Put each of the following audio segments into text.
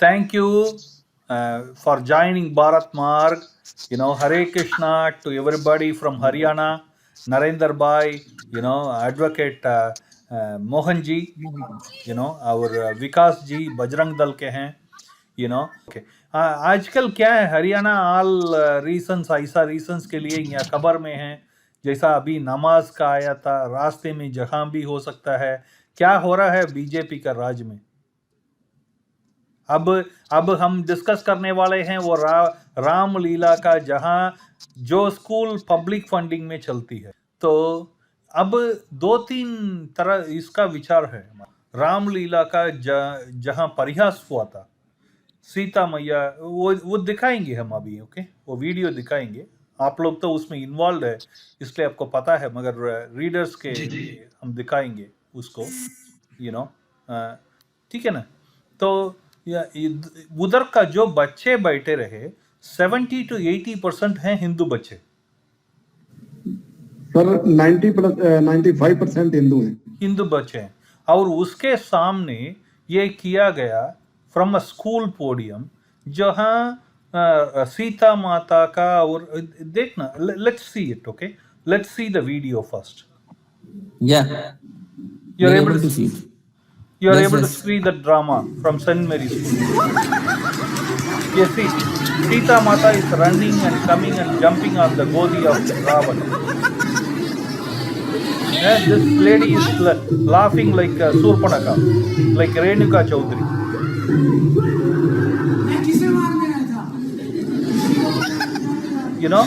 thank you for joining Bharat Marg. Hare Krishna to everybody from Haryana, Narendra Bhai, Advocate Mohan ji, our Vikas ji, Bajrang Dal के हैं, Okay. आजकल क्या है, Haryana all reasons ऐसा reasons के लिए यहाँ खबर में है, जैसा अभी नमाज का आया था, रास्ते में जहां भी हो सकता है, क्या हो रहा है बीजेपी का राज में। अब हम डिस्कस करने वाले हैं वो रामलीला का, जहां जो स्कूल पब्लिक फंडिंग में चलती है। तो अब 2-3 तरह इसका विचार है। रामलीला का जहां परिहास हुआ था, सीता मैया, वो दिखाएंगे हम अभी, ओके, वो वीडियो दिखाएंगे। आप लोग तो उसमें इन्वॉल्व है इसलिए आपको पता है, मगर रीडर्स के लिए हम दिखाएंगे उसको, ठीक है ना। तो उधर का जो बच्चे बैठे रहे 70 to 80% हैं हिंदू बच्चे सर। 95% हिंदू बच्चे हैं, और उसके सामने ये किया गया फ्रॉम अ स्कूल पोडियम, जहां सीता माता का, और देखना, let's see it, okay, let's see the video first. You are able to see it. You are able to see the drama from St. Mary's School. Yes, see, Sita Mata is running and coming and jumping on the Godi of Ravan. And this lady is laughing like Surpanaka, like Renuka Chaudhary. You know?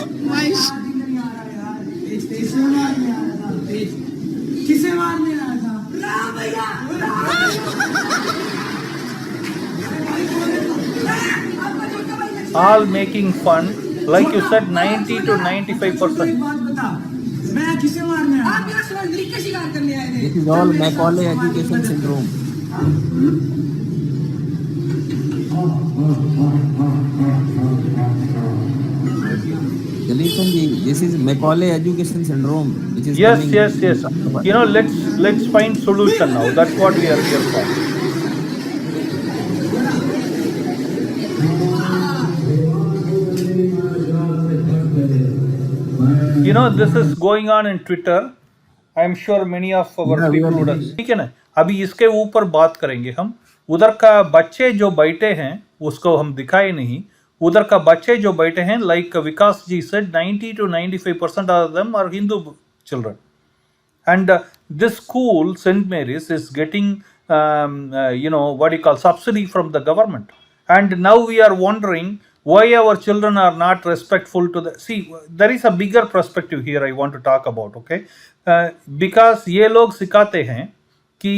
All making fun, like you said, 90 to 95%. This is all Macaulay education syndrome. This is Macaulay education syndrome, which is yes. coming. Let's find solution now. That's what we are here for. This is going on in Twitter. I am sure many of our people would have. ठीक है ना, अभी इसके ऊपर बात करेंगे हम। उधर का बच्चे जो बैठे हैं उसको हम दिखाए नहीं। उधर का बच्चे जो बैठे हैं, like Vikas ji said, 90 to 95% of them are Hindu children. And this school, St. Mary's, is getting subsidy from the government. And now we are wondering why our children are not respectful to the. See, there is a bigger perspective here I want to talk about, okay? Because ये लोग सिखाते हैं कि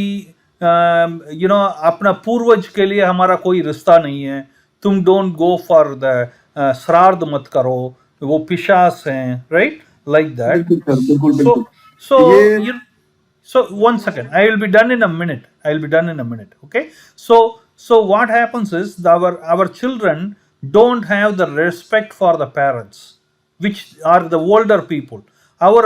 अपना पूर्वज के लिए हमारा कोई रिश्ता नहीं है, तुम डोंट गो फॉर द श्राद्ध मत करो, वो पिशाच हैं, right, like that. So 1 second, I will be done in a minute. Okay, so what happens is our children don't have the respect for the parents, which are the older people. our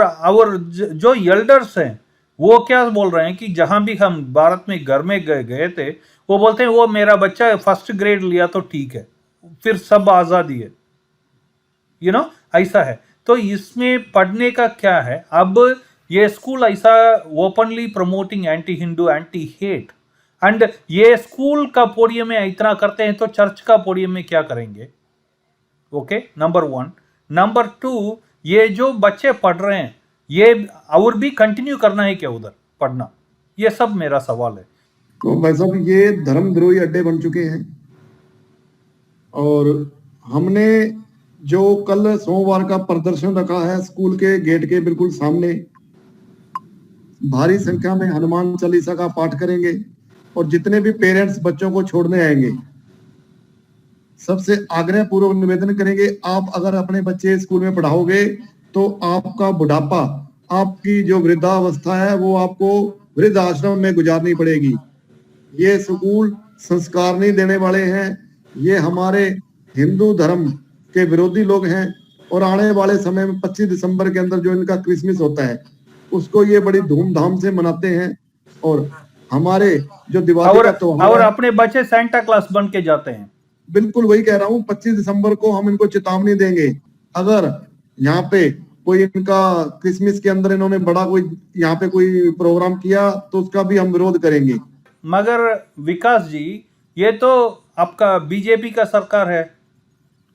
जो elders हैं वो क्या बोल रहे हैं कि जहां भी हम भारत में घर में गए थे, वो बोलते हैं वो मेरा बच्चा फर्स्ट ग्रेड लिया तो ठीक है, फिर सब आजादी है, ऐसा है। तो इसमें पढ़ने का क्या है? अब ये स्कूल ऐसा openly promoting anti Hindu, anti hate, and ये स्कूल का पोडियम में इतना करते हैं तो चर्च का पोडियम में क्या करेंगे? Okay, number 1। नंबर 2, ये जो बच्चे पढ़ रहे हैं ये और भी कंटिन्यू करना है क्या उधर पढ़ना? ये सब मेरा सवाल है। तो भाई साहब, ये धर्मद्रोही अड्डे बन चुके हैं, और हमने जो कल सोमवार का प्रदर्शन रखा है स्कूल के गेट के बिल्कुल सामने, भारी संख्या में हनुमान चालीसा का पाठ करेंगे, और जितने भी पेरेंट्स बच्चों को छोड़ने आएंगे सबसे आग्रह पूर्वक निवेदन करेंगे, आप अगर अपने बच्चे स्कूल में पढ़ाओगे तो आपका बुढ़ापा, आपकी जो वृद्धावस्था है वो आपको वृद्ध आश्रम में गुजारनी पड़ेगी। ये स्कूल संस्कार नहीं देने वाले हैं, ये हमारे हिंदू धर्म के विरोधी लोग हैं, और आने वाले समय में 25 दिसंबर के अंदर जो इनका क्रिसमस होता है उसको ये बड़ी धूमधाम से मनाते हैं। और हमारे जो दिवाली और का त्योहार है, अपने बच्चे सेंटा क्लास बन के जाते हैं। बिल्कुल वही कह रहा हूँ, 25 दिसंबर को हम इनको चेतावनी देंगे। अगर यहाँ पे कोई इनका क्रिसमस के अंदर इन्होंने बड़ा कोई यहाँ पे कोई प्रोग्राम किया तो उसका भी हम विरोध करेंगे। मगर विकास जी, ये तो आपका बीजेपी का सरकार है,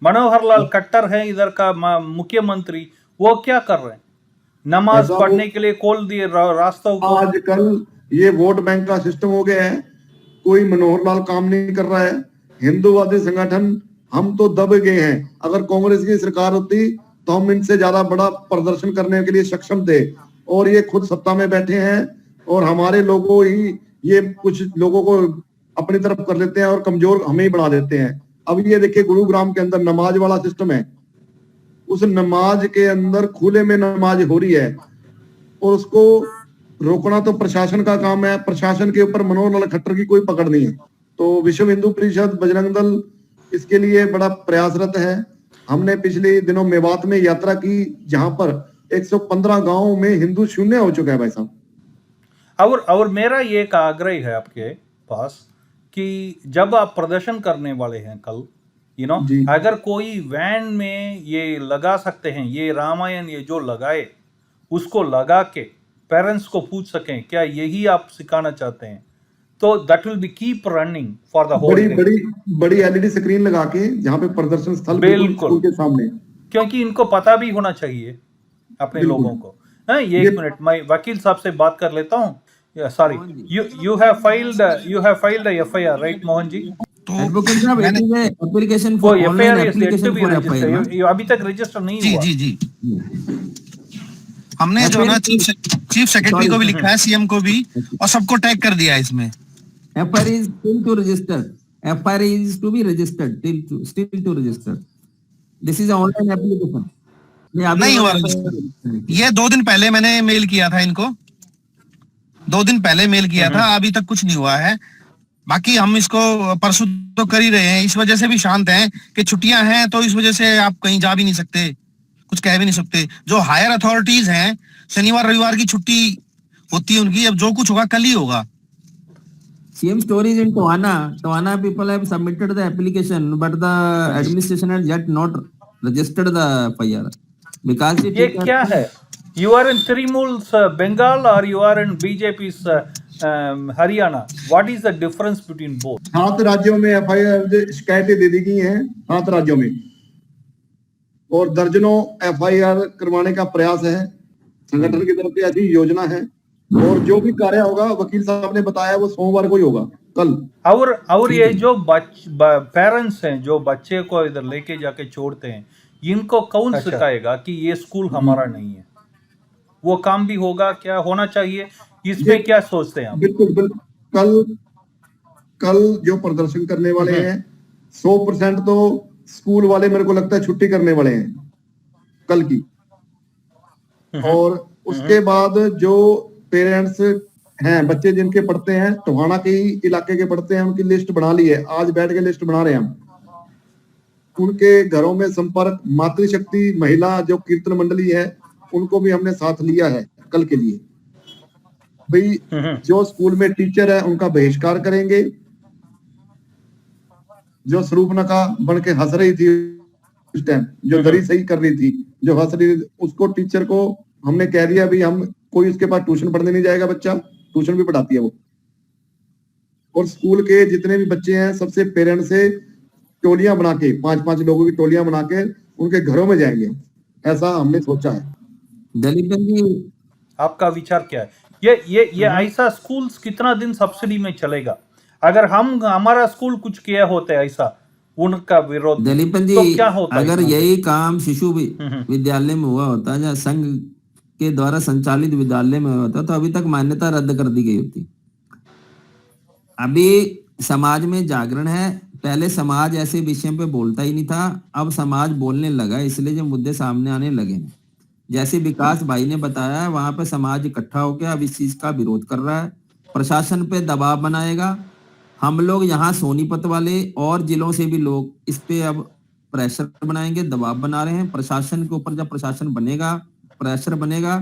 मनोहर लाल खट्टर है इधर का मुख्यमंत्री, वो क्या कर रहे हैं? नमाज ऐसा पढ़ने के लिए खोल दिए रास्तों को। आजकल ये वोट बैंक का सिस्टम हो गया है, कोई मनोहर लाल काम नहीं कर रहा है। हिंदूवादी संगठन हम तो दब गए हैं। अगर कांग्रेस की सरकार होती तो हम इनसे ज्यादा बड़ा प्रदर्शन करने के लिए सक्षम थे, और ये खुद सत्ता में बैठे हैं और हमारे लोगों ही, ये कुछ लोगों को अपनी तरफ कर लेते हैं और कमजोर हमें ही बना देते हैं। अब ये देखिए, गुरुग्राम के अंदर नमाज वाला सिस्टम है, उस नमाज के अंदर खुले में नमाज हो रही है और उसको रोकना तो प्रशासन का काम है। प्रशासन के ऊपर मनोहर लाल खट्टर की कोई पकड़ नहीं है। तो विश्व हिंदू परिषद, बजरंग दल इसके लिए बड़ा प्रयासरत है। हमने पिछले दिनों मेवात में यात्रा की, जहां पर 115 गांवों में हिंदू शून्य हो चुका है भाई साहब। और मेरा ये एक आग्रह है आपके पास कि जब आप प्रदर्शन करने वाले हैं कल, जी। अगर कोई वैन में ये लगा सकते हैं, ये रामायण ये जो लगाए, उसको लगा के पेरेंट्स को पूछ सकें क्या यही आप सिखाना चाहते हैं, तो that will be keep running for the whole बड़ी डे। बड़ी बड़ी एलईडी स्क्रीन लगा के जहां पे प्रदर्शन स्थल बिल्कुल स्कूल के सामने, क्योंकि इनको पता भी होना चाहिए अपने बिल्कुल। लोगों को। हाँ, ये एक मिनट, मैं वकील साहब से बात कर लेता हूँ। Sorry, you have filed FIR, right Mohan ji? तो एडवोकेट साहब, मैंने एप्लीकेशन वो for FIR online is yet to application be for registered, FIR. ये अभी तक रजिस्टर नहीं जी हुआ। जी जी हमने जो ना चीफ सेक्रेटरी को भी लिखा है, सीएम को भी, और सबको टैग कर दिया है इसमें। FIR is still to register, FIR is to be registered, still to register. This is online application. नहीं हुआ रजिस्टर। ये 2 दिन पहले मैंने मेल किया था इनको, 2 दिन पहले मेल किया था, अभी तक कुछ नहीं हुआ है। बाकी हम इसको परसों तो कर ही रहे हैं, इस वजह से भी शांत हैं कि छुट्टियां हैं, तो इस वजह से आप कहीं जा भी नहीं सकते, कुछ कह भी नहीं सकते। जो हायर अथॉरिटीज हैं, शनिवार रविवार की छुट्टी होती है उनकी, अब जो कुछ होगा कल ही होगा। CM story is in Tohana. Tohana people have submitted the application, but the administration has yet not registered the FIR. Because ये क्या है? You are in Trimool's Bengal or you are in BJP's Haryana? What is the difference between both? 7 राज्यों में FIR शिकायतें दे दी गई हैं, 7 राज्यों में, और दर्जनों एफआईआर करवाने का प्रयास है। संगठन की तरफ से ऐसी योजना है, और जो भी कार्य होगा, वकील साहब ने बताया, वो सोमवार को ही होगा, कल। और ये जो पेरेंट्स हैं जो बच्चे को इधर लेके जाके छोड़ते हैं, इनको कौन सिखाएगा कि ये स्कूल हमारा नहीं है? वो काम भी होगा, क्या होना चाहिए, इसमें क्या सोचते हैं आप? बिल्कुल कल जो प्रदर्शन करने वाले हैं, 100% तो स्कूल वाले मेरे को लगता है छुट्टी करने वाले हैं कल की। और उसके बाद जो पेरेंट्स हैं, बच्चे जिनके पढ़ते हैं, टोहाना के ही इलाके के पढ़ते हैं, उनकी लिस्ट बना ली है। आज बैठ के लिस्ट बना रहे हैं हम। उनके घरों में संपर्क, मातृशक्ति महिला जो कीर्तन मंडली है, उनको भी हमने साथ लिया है कल के लिए। भाई जो स्कूल में टीचर है उनका बहिष्कार करेंगे। जो स्वरूपनका बन के हंस रही थी उस टाइम, जो दरी सही कर रही थी, जो हंस रही थी, उसको टीचर को हमने कह दिया भी हम, कोई उसके पास ट्यूशन पढ़ने नहीं जाएगा, बच्चा ट्यूशन भी पढ़ाती है वो। और स्कूल के जितने भी बच्चे हैं, सबसे पेरेंट्स से टोलियां बना के, 5-5 लोगों की टोलियां बना के उनके घरों में जाएंगे, ऐसा हमने सोचा है। दलित जी, आपका विचार क्या है? ये ऐसा स्कूल कितना दिन सब्सिडी में चलेगा? अगर हम हमारा स्कूल कुछ किया होता है ऐसा उनका विरोध, दलीपन जी, तो क्या होता? अगर यही काम शिशु विद्यालय में हुआ होता, या संघ के द्वारा संचालित विद्यालय में हुआ होता, तो अभी तक मान्यता रद्द कर दी गई होती। अभी समाज में जागरण है। पहले समाज ऐसे विषय पे बोलता ही नहीं था, अब समाज बोलने लगा, इसलिए जो मुद्दे सामने आने लगे हैं। जैसे विकास भाई ने बताया, वहां पे समाज इकट्ठा होकर अब इस चीज का विरोध कर रहा है, प्रशासन पे दबाव बनाएगा। हम लोग यहाँ सोनीपत वाले और जिलों से भी लोग इस पे अब प्रेशर बनाएंगे, दबाव बना रहे हैं प्रशासन के ऊपर। जब प्रशासन बनेगा, प्रेशर बनेगा,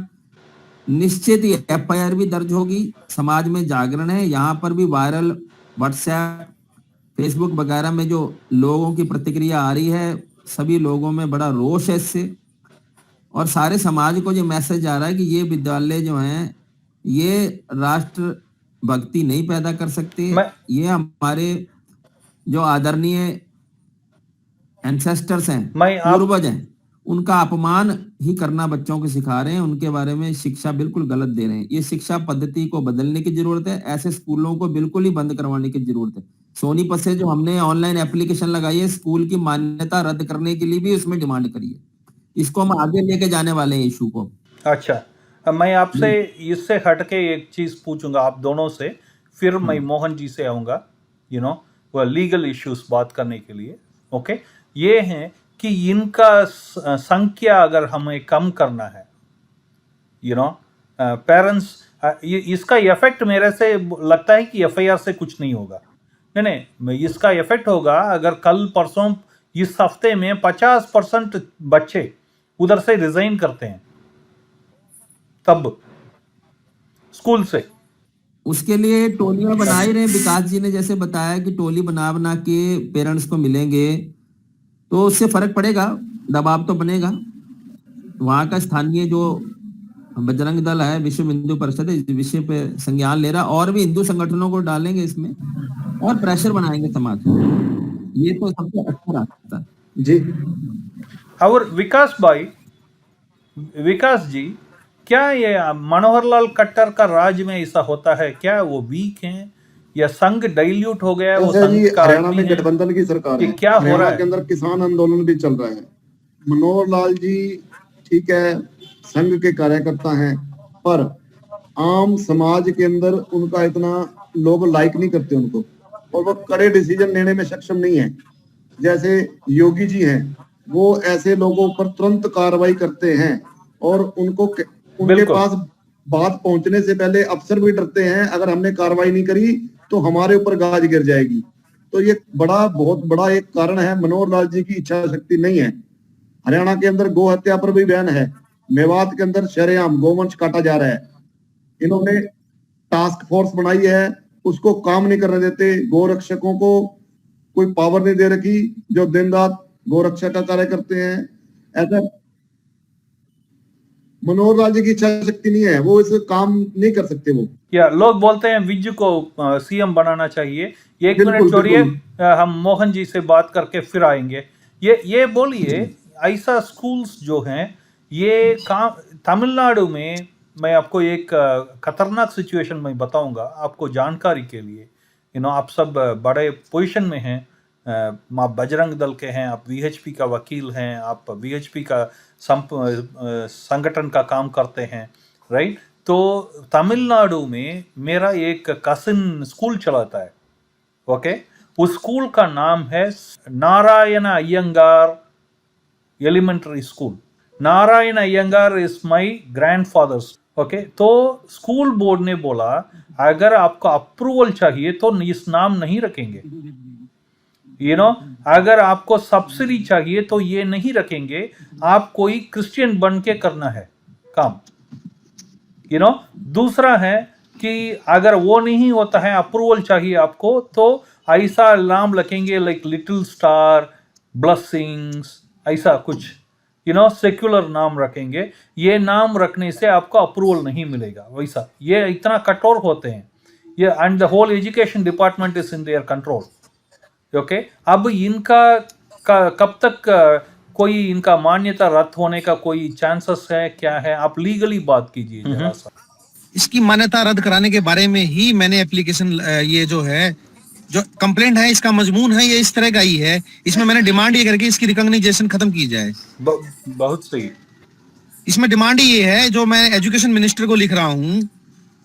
निश्चित ही FIR भी दर्ज होगी। समाज में जागरण है, यहाँ पर भी वायरल व्हाट्सएप, फेसबुक वगैरह में जो लोगों की प्रतिक्रिया आ रही है, सभी लोगों में बड़ा रोष है इससे, और सारे समाज को ये मैसेज आ रहा है कि ये विद्यालय जो हैं ये राष्ट्र भक्ति नहीं पैदा कर सकते। ये हमारे जो आदरणीय एंसेस्टर्स हैं, पूर्वज हैं, उनका अपमान ही करना बच्चों को सिखा रहे हैं, उनके बारे में शिक्षा बिल्कुल गलत दे रहे हैं। ये शिक्षा पद्धति को बदलने की जरूरत है, ऐसे स्कूलों को बिल्कुल ही बंद करवाने की जरूरत है। सोनीपत से जो हमने ऑनलाइन एप्लीकेशन लगाई है, स्कूल की मान्यता रद्द करने के लिए भी उसमें डिमांड करी है। इसको हम आगे लेके जाने वाले हैं इशू को। अच्छा, मैं आपसे इससे हटके एक चीज पूछूंगा आप दोनों से, फिर मैं मोहन जी से आऊंगा, वो लीगल इश्यूज बात करने के लिए। ओके, ये है कि इनका संख्या अगर हमें कम करना है, पेरेंट्स, इसका इफेक्ट मेरे से लगता है कि FIR से कुछ नहीं होगा। नहीं, इसका इफेक्ट होगा अगर कल परसों इस हफ्ते में 50% बच्चे उधर से रिजाइन करते हैं, तब स्कूल से। उसके लिए टोलियां बना ही रहे। विकास जी ने जैसे बताया कि टोली बना बना के पेरेंट्स को मिलेंगे, तो उससे फर्क पड़ेगा, दबाव तो बनेगा। वहां का स्थानीय जो बजरंग दल है, विश्व हिंदू परिषद है, इस विषय पे संज्ञान ले रहा, और भी हिंदू संगठनों को डालेंगे इसमें और प्रेशर बनाएंगे समाज में। ये तो सबसे अच्छा रास्ता है जी। और विकास जी, क्या ये मनोहर लाल खट्टर का राज में ऐसा होता है? क्या वो वीक हैं या संघ डाइल्यूट हो गया? वो संघ का हरियाणा में गठबंधन की सरकार है, क्या हो रहा है? के अंदर किसान आंदोलन भी चल रहा है। मनोहर लाल जी ठीक है, संघ के कार्यकर्ता हैं, पर आम समाज के अंदर उनका इतना लोग लाइक नहीं करते उनको, और वो कड़े डिसीजन लेने में सक्षम नहीं है। जैसे योगी जी हैं, वो ऐसे लोगों पर तुरंत कार्रवाई करते हैं, और उनके पास बात पहुंचने से पहले अफसर भी डरते हैं, अगर हमने कार्रवाई नहीं करी तो हमारे ऊपर गाज गिर जाएगी। तो ये बहुत बड़ा एक कारण है, मनोहर लाल जी की इच्छा शक्ति नहीं है। हरियाणा के अंदर गौ हत्या पर भी बैन है, मेवात के अंदर शरेआम गोवंश काटा जा रहा है। इन्होंने टास्क फोर्स बनाई है, उसको काम नहीं करने देते। गोरक्षकों को कोई पावर नहीं दे रखी जो दिन रात गोरक्षा का कार्य करते हैं। ऐसा मनोहर लाल जी की इच्छा शक्ति नहीं है, वो इस काम नहीं कर सकते। वो या लोग बोलते हैं विजय को CM बनाना चाहिए। एक मिनट छोड़िए, हम मोहन जी से बात करके फिर आएंगे। ये बोलिए, ऐसा स्कूल्स जो हैं ये तमिलनाडु में, मैं आपको एक खतरनाक सिचुएशन में बताऊंगा आपको जानकारी के लिए। आप सब बड़े पोजीशन में हैं, आप बजरंग दल के हैं, आप VHP का वकील हैं, आप VHP का संगठन का काम करते हैं, राइट? तो तमिलनाडु में मेरा एक कजिन स्कूल चलाता है, ओके? उस स्कूल का नाम है Narayan Iyengar elementary school. Narayan Iyengar is my grandfather's, okay? तो स्कूल बोर्ड ने बोला अगर आपको अप्रूवल चाहिए तो इस नाम नहीं रखेंगे, अगर आपको सब्सिडी चाहिए तो ये नहीं रखेंगे, आप कोई क्रिश्चियन बन के करना है काम। दूसरा है कि अगर वो नहीं होता है, अप्रूवल चाहिए आपको, तो ऐसा नाम रखेंगे लाइक लिटिल स्टार, ब्लेसिंग्स, ऐसा कुछ सेक्युलर नाम रखेंगे। ये नाम रखने से आपको अप्रूवल नहीं मिलेगा। वैसा ये इतना कठोर होते हैं ये, and the whole education department is in their control, okay? अब इनका कब तक कोई इनका मान्यता रद्द होने का कोई चांसेस है, क्या है? आप लीगली बात कीजिए जरा सा। इसकी मान्यता रद्द कराने के बारे में ही मैंने एप्लीकेशन, ये जो है जो कंप्लेंट है इसका मजमून है ये इस तरह का ही है। इसमें मैंने डिमांड ये करके इसकी रिकॉग्नाइजेशन खत्म की जाए। बहुत सही। इसमें डिमांड ये है, जो मैं एजुकेशन मिनिस्टर को लिख रहा हूँ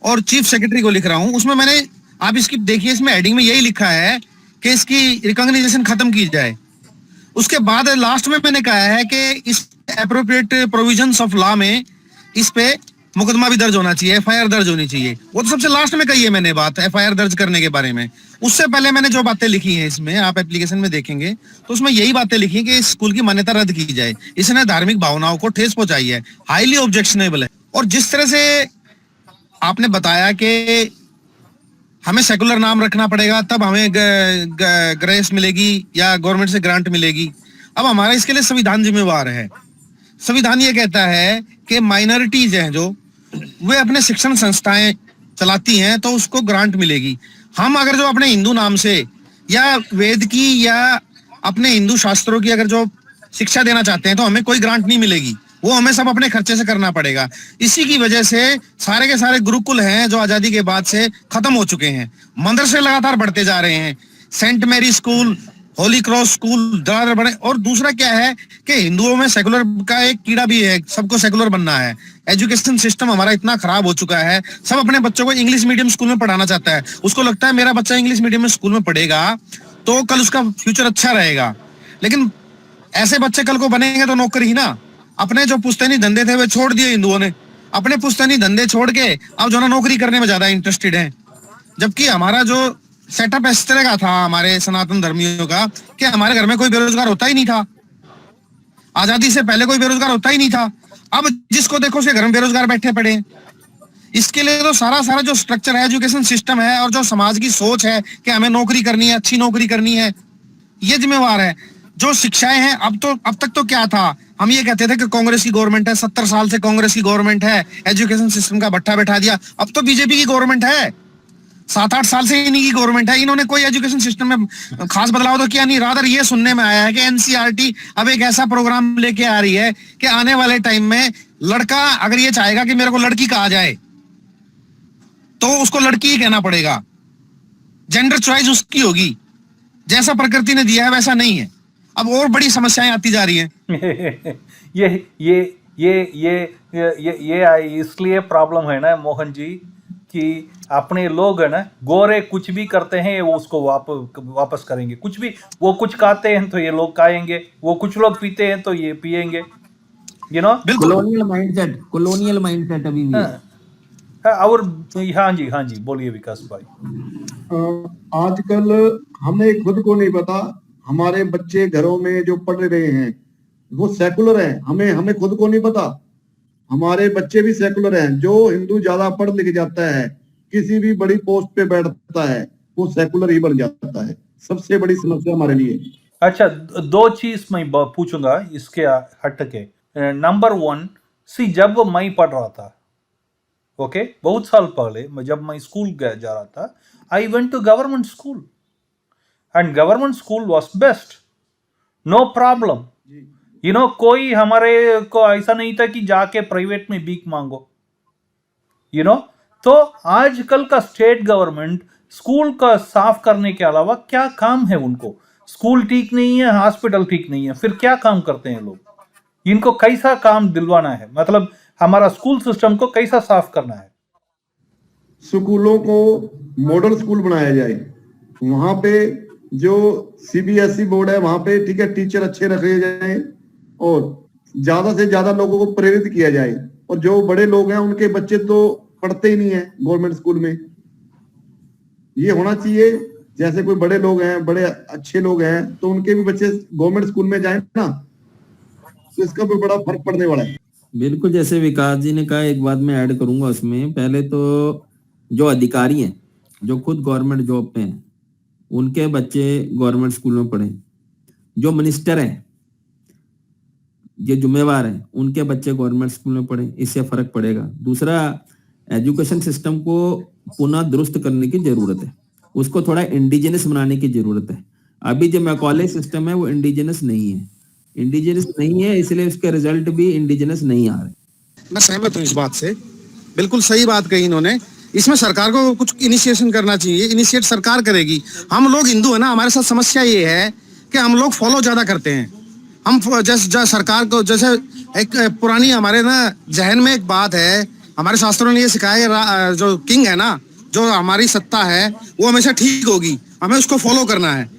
और चीफ सेक्रेटरी को लिख रहा हूँ, उसमें मैंने, आप इसकी देखिए, इसमें हेडिंग में यही लिखा है कि इसकी रिकॉग्नाइजेशन खत्म की जाए। उसके बाद लास्ट में मैंने कहा है कि इस एप्रोप्रिएट प्रोविजंस ऑफ लॉ में इस पे मुकदमा भी दर्ज होना चाहिए, FIR दर्ज होनी चाहिए। वो तो सबसे लास्ट में कही है मैंने बात FIR दर्ज करने के बारे में। उससे पहले मैंने जो बातें लिखी हैं इसमें, आप एप्लीकेशन में देखेंगे तो उसमें यही बातें लिखी हैं कि इस स्कूल की मान्यता रद्द की जाए। इसने धार्मिक भावनाओं को ठेस पहुंचाई है, हाईली ऑब्जेक्शनेबल है। और जिस तरह से आपने बताया कि हमें सेकुलर नाम रखना पड़ेगा तब हमें ग्रेस मिलेगी या गवर्नमेंट से ग्रांट मिलेगी, अब हमारा इसके लिए संविधान जिम्मेवार है। संविधान ये कहता है कि माइनॉरिटीज हैं जो वे अपने शिक्षण संस्थाएं चलाती हैं तो उसको ग्रांट मिलेगी। हम अगर जो अपने हिंदू नाम से या वेद की या अपने हिंदू शास्त्रों की अगर जो शिक्षा देना चाहते हैं तो हमें कोई ग्रांट नहीं मिलेगी, वो हमें सब अपने खर्चे से करना पड़ेगा। इसी की वजह से सारे के सारे गुरुकुल हैं जो आजादी के बाद से खत्म हो चुके हैं, मदरसे लगातार बढ़ते जा रहे हैं, Saint Mary school, Holy Cross school लगातार बढ़े। और दूसरा क्या है कि हिंदुओं में सेकुलर का एक कीड़ा भी है, सबको सेकुलर बनना है। एजुकेशन सिस्टम हमारा इतना खराब हो चुका है, सब अपने बच्चों को इंग्लिश मीडियम स्कूल में पढ़ाना चाहता है। उसको लगता है मेरा बच्चा इंग्लिश मीडियम में स्कूल में पढ़ेगा तो कल उसका फ्यूचर अच्छा रहेगा, लेकिन ऐसे बच्चे कल को बनेंगे तो नौकरी ही ना। अपने जो पुश्तैनी धंधे थे वे छोड़ दिए हिंदुओं ने, अपने पुश्तैनी धंधे छोड़ के अब जो ना नौकरी करने में ज्यादा इंटरेस्टेड है। जबकि हमारा जो सेटअप इस तरह का था हमारे सनातन धर्मियों का कि हमारे घर में कोई बेरोजगार होता ही नहीं था, आजादी से पहले कोई बेरोजगार होता ही नहीं था। अब जिसको देखो उसके घर में बेरोजगार बैठे पड़े हैं। इसके लिए तो सारा जो स्ट्रक्चर है, एजुकेशन सिस्टम है और जो समाज की सोच है कि हमें नौकरी करनी है, अच्छी नौकरी करनी है, ये जिम्मेवार है। जो शिक्षाएं हैं अब तक तो क्या था, हम ये कहते थे कि कांग्रेस की गवर्नमेंट है, 70 साल से कांग्रेस की गवर्नमेंट है, एजुकेशन सिस्टम का भट्ठा बैठा दिया। अब तो बीजेपी की गवर्नमेंट है, 7-8 साल से इन्हीं की गवर्नमेंट है। इन्होंने कोई एजुकेशन सिस्टम में खास बदलाव तो किया नहीं। रादर ये सुनने में आया है कि एनसीईआरटी अब एक ऐसा प्रोग्राम लेके आ रही है कि आने वाले टाइम में लड़का अगर ये चाहेगा कि मेरे को लड़की कहा जाए तो उसको लड़की ही कहना पड़ेगा, जेंडर चॉइस उसकी होगी, जैसा प्रकृति ने दिया है वैसा नहीं है। अब और बड़ी समस्याएं आती जा रही हैं। ये इसलिए प्रॉब्लम है ना मोहन जी कि अपने लोग है ना, गोरे कुछ भी करते हैं वो उसको वापस करेंगे। कुछ भी वो कुछ खाते हैं तो ये लोग खाएंगे, वो कुछ लोग पीते हैं तो ये पिएंगे, यू नो। कॉलोनियल माइंडसेट अभी भी है। और हाँ जी बोलिए विकास भाई। आजकल हमें खुद को नहीं पता, हमारे बच्चे घरों में जो पढ़ रहे हैं वो सेकुलर हैं, हमें खुद को नहीं पता। हमारे बच्चे भी सेकुलर हैं। जो हिंदू ज्यादा पढ़ लिख जाता है, किसी भी बड़ी पोस्ट पे बैठता है, वो सेकुलर ही बन जाता है। सबसे बड़ी समस्या हमारे लिए। अच्छा, 2 चीज मैं पूछूंगा इसके हट के। नंबर 1, जब मैं पढ़ रहा था, ओके, बहुत साल पहले जब मैं स्कूल जा रहा था, I went to government school and government school was best, no problem, you know. कोई हमारे को ऐसा नहीं था कि जाके प्राइवेट में भीख मांगो, यू नो। तो आजकल का स्टेट गवर्नमेंट स्कूल का साफ करने के अलावा क्या काम है उनको? स्कूल ठीक नहीं है, हॉस्पिटल ठीक नहीं है, फिर क्या काम करते हैं लोग? इनको कैसा काम दिलवाना है? मतलब हमारा स्कूल सिस्टम को कैसा साफ करना है? स्कूलों को मॉडल स्कूल बनाया जाए, वहां पे जो सीबीएसई बोर्ड है वहां पे ठीक है टीचर अच्छे रखे जाए और ज्यादा से ज्यादा लोगों को प्रेरित किया जाए। और जो बड़े लोग हैं उनके बच्चे तो पढ़ते ही नहीं है गवर्नमेंट स्कूल में। ये होना चाहिए, जैसे कोई बड़े लोग हैं, बड़े अच्छे लोग हैं, तो उनके भी बच्चे गवर्नमेंट स्कूल में जाए ना, तो इसका भी बड़ा फर्क पड़ने वाला है। बिल्कुल, जैसे विकास जी ने कहा, एक बात मैं ऐड करूंगा उसमें। पहले तो जो अधिकारी हैं, जो खुद गवर्नमेंट जॉब पे हैं, उनके बच्चे गवर्नमेंट स्कूल में पढ़े। जो मिनिस्टर हैं, ये जिम्मेवार हैं, उनके बच्चे गवर्नमेंट स्कूल में पढ़े, इससे फर्क पड़ेगा। दूसरा, एजुकेशन सिस्टम को पुनः दुरुस्त करने की जरूरत है, उसको थोड़ा इंडिजिनस बनाने की जरूरत है। अभी जो मैकॉले सिस्टम है वो इंडिजिनस नहीं है, इसलिए उसके रिजल्ट भी इंडिजिनस नहीं आ रहे। मैं सहमत हूँ इस बात से, बिल्कुल सही बात कही इन्होंने। इसमें सरकार को कुछ इनिशिएशन करना चाहिए, इनिशिएट सरकार करेगी। हम लोग हिंदू है ना, हमारे साथ समस्या ये है कि हम लोग फॉलो ज्यादा करते हैं। हम जैसे सरकार को, जैसे एक पुरानी हमारे ना जहन में एक बात है, हमारे शास्त्रों ने ये सिखाया, जो किंग है ना, जो हमारी सत्ता है वो हमेशा ठीक होगी, हमें उसको फॉलो करना है।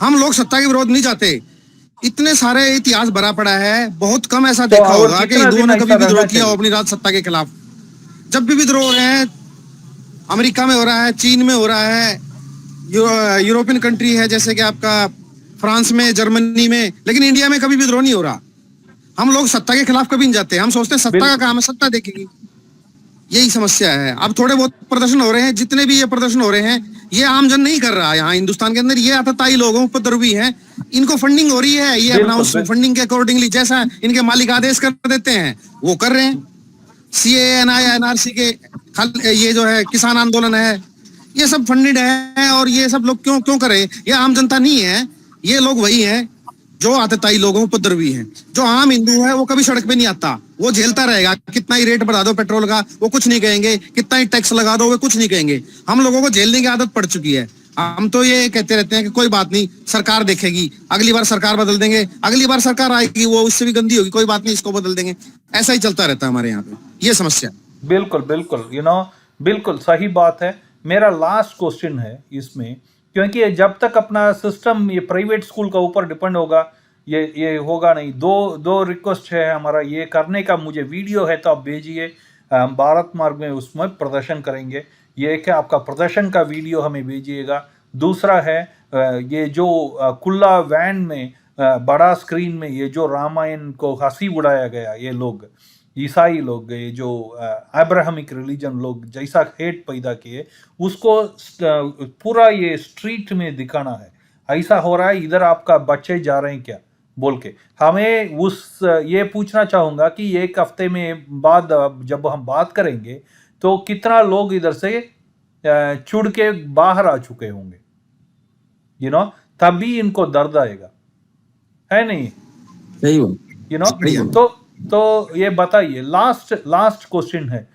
हम लोग सत्ता के विरोध नहीं चाहते। इतने सारे इतिहास भरा पड़ा है, बहुत कम ऐसा देखा होगा कि हिंदुओं ने कभी विद्रोह किया हो अपनी राज सत्ता के खिलाफ। जब भी विद्रोह हो रहे हैं, अमेरिका में हो रहा है, चीन में हो रहा है, यूरोपियन कंट्री है जैसे कि आपका फ्रांस में, जर्मनी में, लेकिन इंडिया में कभी विद्रोह नहीं हो रहा। हम लोग सत्ता के खिलाफ कभी नहीं जाते, हम सोचते हैं सत्ता का काम है, सत्ता देखेगी। यही समस्या है। अब थोड़े बहुत प्रदर्शन हो रहे हैं, जितने भी ये प्रदर्शन हो रहे हैं ये आमजन नहीं कर रहा है। यहाँ हिंदुस्तान के अंदर ये आतताई लोगों पर उपद्रवी हैं, इनको फंडिंग हो रही है, ये अपना उस फंडिंग के अकॉर्डिंगली जैसा इनके मालिक आदेश कर देते हैं वो कर रहे हैं। CAA NRC के ये जो है किसान आंदोलन है, ये सब फंडेड है। और ये सब लोग क्यों क्यों करे? ये आम जनता नहीं है, ये लोग वही हैं जो आतताई लोगों पर उपद्रवी हैं। जो आम हिंदू है वो कभी सड़क पे नहीं आता, वो झेलता रहेगा। कितना ही रेट बढ़ा दो पेट्रोल का वो कुछ नहीं कहेंगे, कितना ही टैक्स लगा दो वो कुछ नहीं कहेंगे। हम लोगों को झेलने की आदत पड़ चुकी है। हम तो ये कहते रहते हैं कि कोई बात नहीं, सरकार देखेगी, अगली बार सरकार बदल देंगे, अगली बार सरकार आएगी वो उससे भी गंदी होगी, कोई बात नहीं इसको बदल देंगे। ऐसा ही चलता रहता है हमारे यहाँ पे, ये समस्या। बिल्कुल बिल्कुल, बिल्कुल सही बात है। मेरा लास्ट क्वेश्चन है इसमें, क्योंकि जब तक अपना सिस्टम ये प्राइवेट स्कूल का ऊपर डिपेंड होगा ये होगा नहीं। दो रिक्वेस्ट है हमारा ये करने का। मुझे वीडियो है तो आप भेजिए, भारत मार्ग में उसमें प्रदर्शन करेंगे। ये है कि आपका प्रदर्शन का वीडियो हमें भेजिएगा। दूसरा है ये जो खुला वैन में बड़ा स्क्रीन में ये जो रामायण को हंसी उड़ाया गया, ये लोग ईसाई लोग, ये जो अब्राहमिक रिलीजन लोग जैसा हेट पैदा किए उसको पूरा ये स्ट्रीट में दिखाना है। ऐसा हो रहा है, इधर आपका बच्चे जा रहे हैं क्या बोल के। हमें ये पूछना चाहूँगा कि एक हफ्ते में बाद जब हम बात करेंगे तो कितना लोग इधर से चुड़ के बाहर आ चुके होंगे, तभी इनको दर्द आएगा, है नहीं? सही बात। तो ये बताइए, लास्ट क्वेश्चन है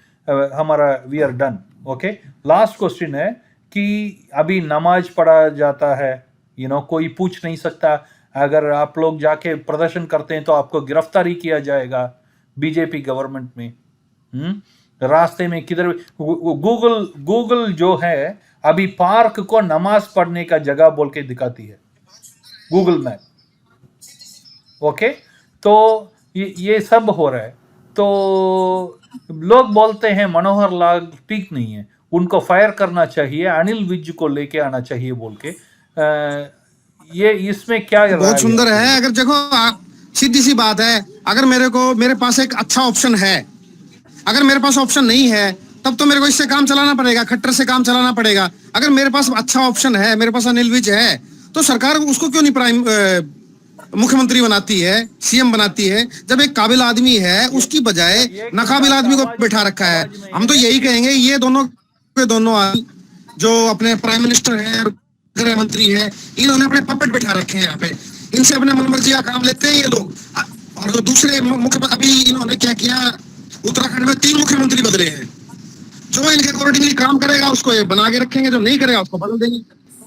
हमारा, we are done. Okay, last question है कि अभी नमाज पढ़ा जाता है, कोई पूछ नहीं सकता। अगर आप लोग जाके प्रदर्शन करते हैं तो आपको गिरफ्तारी किया जाएगा बीजेपी गवर्नमेंट में। रास्ते में किधर गूगल जो है अभी पार्क को नमाज पढ़ने का जगह बोल के दिखाती है, गूगल मैप। ओके, तो ये सब हो रहा है। तो लोग बोलते हैं मनोहर लाल ठीक नहीं है, उनको फायर करना चाहिए, अनिल विज को लेके आना चाहिए बोल के। ये इसमें क्या बहुत सुंदर है। अगर देखो सीधी सी बात है, अगर मेरे पास एक अच्छा ऑप्शन है, अगर मेरे पास ऑप्शन नहीं है तब तो मेरे को इससे काम चलाना पड़ेगा, खट्टर से काम चलाना पड़ेगा। अगर मेरे पास अच्छा ऑप्शन है, मेरे पास अनिल विज है, तो सरकार उसको क्यों नहीं मुख्यमंत्री बनाती है, CM बनाती है? जब एक काबिल आदमी है उसकी बजाय नाकाबिल आदमी को बैठा रखा है। हम तो यही कहेंगे ये दोनों आदमी जो अपने प्राइम मिनिस्टर है, गृह मंत्री है, इन्होंने अपने पपेट बैठा रखे हैं यहाँ पे, इनसे अपने मनमर्जी का काम लेते हैं ये लोग। और जो दूसरे मुख्यमंत्री, अभी इन्होंने क्या किया, उत्तराखंड में 3 मुख्यमंत्री बदले हैं। जो इनके अकॉर्डिंगली काम करेगा उसको ये बना के रखेंगे, जो नहीं करेगा उसको बदल देंगे।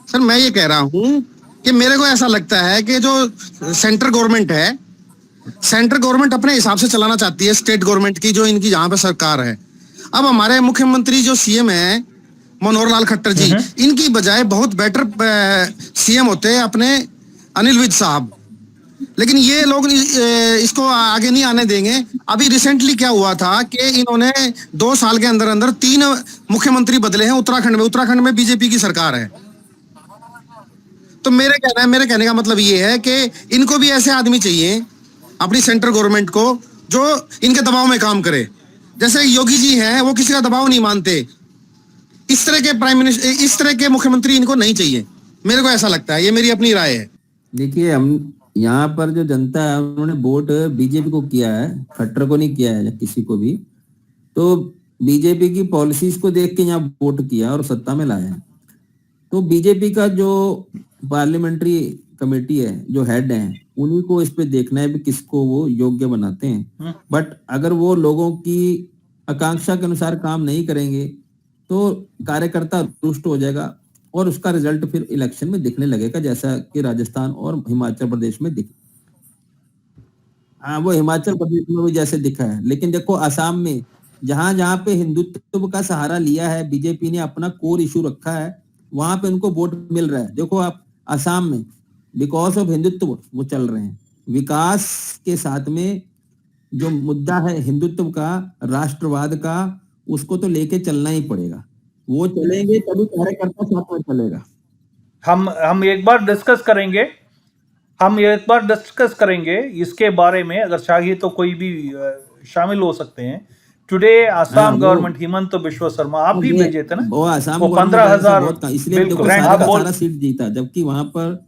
सर मैं ये कह रहा हूँ कि मेरे को ऐसा लगता है कि जो सेंट्रल गवर्नमेंट है, सेंट्रल गवर्नमेंट अपने हिसाब से चलाना चाहती है स्टेट गवर्नमेंट की, जो इनकी यहाँ पे सरकार है। अब हमारे मुख्यमंत्री जो CM है मनोहर लाल खट्टर जी, इनकी बजाय बहुत बेटर CM होते हैं अपने अनिल विज साहब, लेकिन ये लोग इसको आगे नहीं आने देंगे। अभी रिसेंटली क्या हुआ था कि इन्होंने 2 साल के अंदर अंदर 3 मुख्यमंत्री बदले हैं उत्तराखंड में बीजेपी की सरकार है। तो मेरे कहने का मतलब ये है कि इनको भी ऐसे आदमी चाहिए अपनी सेंट्रल गवर्नमेंट को जो इनके दबाव में काम करे। जैसे योगी जी हैं, वो किसी का दबाव नहीं मानते। इस तरह के प्राइम मिनिस्टर, इस तरह के मुख्यमंत्री इनको नहीं चाहिए, मेरे को ऐसा लगता है। ये मेरी अपनी राय है। देखिए, हम यहाँ पर जो जनता है उन्होंने वोट बीजेपी को किया है, खट्टर को नहीं किया है किसी को भी। तो बीजेपी की पॉलिसीज को देख के यहाँ वोट किया और सत्ता में लाया है। तो बीजेपी का जो पार्लियामेंट्री कमेटी है, जो हेड है, उन्हीं को इस पे देखना है भी किसको वो योग्य बनाते हैं। बट अगर वो लोगों की आकांक्षा के अनुसार काम नहीं करेंगे तो कार्यकर्ता रुष्ट हो जाएगा और उसका रिजल्ट फिर इलेक्शन में दिखने लगेगा, जैसा कि राजस्थान और हिमाचल प्रदेश में वो हिमाचल प्रदेश में भी जैसे दिखा है। लेकिन देखो असम में जहां पे हिंदुत्व का सहारा लिया है बीजेपी ने, अपना कोर इशू रखा है, वहां पे उनको वोट मिल रहा है। देखो आप असम में बिकॉज ऑफ हिंदुत्व वो चल रहे हैं। विकास के साथ में जो मुद्दा है हिंदुत्व का, राष्ट्रवाद का, उसको तो लेके चलना ही पड़ेगा। वो चलेंगे तभी कार्यकर्ता साथ में चलेगा। हम एक बार डिस्कस करेंगे इसके बारे में। अगर चाहिए तो कोई भी शामिल हो सकते हैं। टुडे हाँ, आसाम वो गवर्नमेंट हिमंत बिश्व शर्मा आप भी ये भेजे थे ना, वो आसाम वो गवर्नमेंट ऐसा 15,000 बहुत इसलिए देखो बिल्कुल सारा आप का बोल सारा सीट जीता, जबकि वहां पर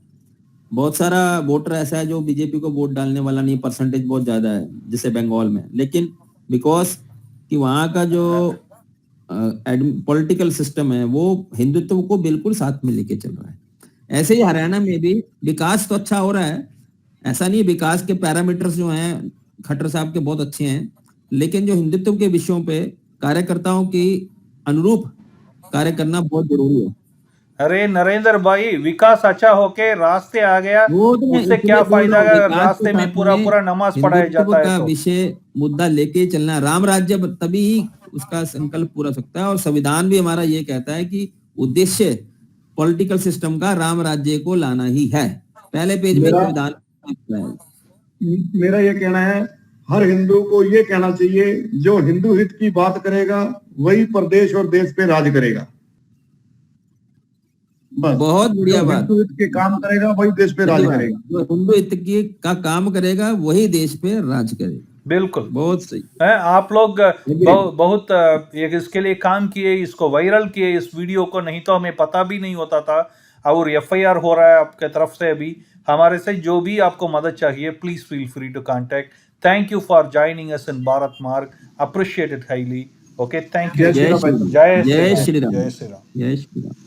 बहुत सारा वोटर ऐसा है जो बीजेपी को वोट डालने वाला नहीं, परसेंटेज बहुत ज्यादा है जैसे बंगाल में, लेकिन बिकॉज कि वहां का जो पॉलिटिकल सिस्टम है वो हिंदुत्व को बिल्कुल साथ में लेके चल रहा है। ऐसे ही हरियाणा में भी विकास तो अच्छा हो रहा है, ऐसा नहीं, विकास के पैरामीटर्स जो हैं खट्टर साहब के बहुत अच्छे हैं, लेकिन जो हिंदुत्व के विषयों पे कार्यकर्ताओं की अनुरूप कार्य करना बहुत जरूरी है। अरे नरेंद्र भाई, विकास अच्छा होके रास्ते आ गया, वो तो मैं उससे इसलिए क्या बोल रहा फायदा हूँ, अगर विकास के रास्ते में साथ पूरा में पूरा नमाज पढ़ाया हिंदुत्व जाता है का तो। विषय मुद्दा लेके चलना, राम राज्य तभी ही उसका संकल्प पूरा हो सकता है। और संविधान भी हमारा ये कहता है कि उद्देश्य पॉलिटिकल सिस्टम का राम राज्य को लाना ही है, पहले पेज में मेरा संविधान लिखा है। मेरा ये कहना है, हर हिंदू को ये कहना चाहिए, जो हिंदू हित की बात करेगा वही प्रदेश और देश पे राज करेगा। बस, बहुत बढ़िया जो बात, हिंदू हित के काम करेगा वही देश पे राज सही बात, करेगा। जो हिंदू हित की का काम करेगा वही देश पे राज करेगा। बिल्कुल बहुत सही है, आप लोग Agreed. बहुत इसके लिए काम किए, इसको वायरल किए इस वीडियो को, नहीं तो हमें पता भी नहीं होता था। और एफआईआर हो रहा है आपके तरफ से अभी, हमारे से जो भी आपको मदद चाहिए please feel free to contact. Thank you for joining us in Bharat Marg, appreciate it highly. Okay, thank you. जय श्री जय राम श्री भाई। राम, जय श्री जय राम, श्री राम, जय श्री राम। जय श्री राम।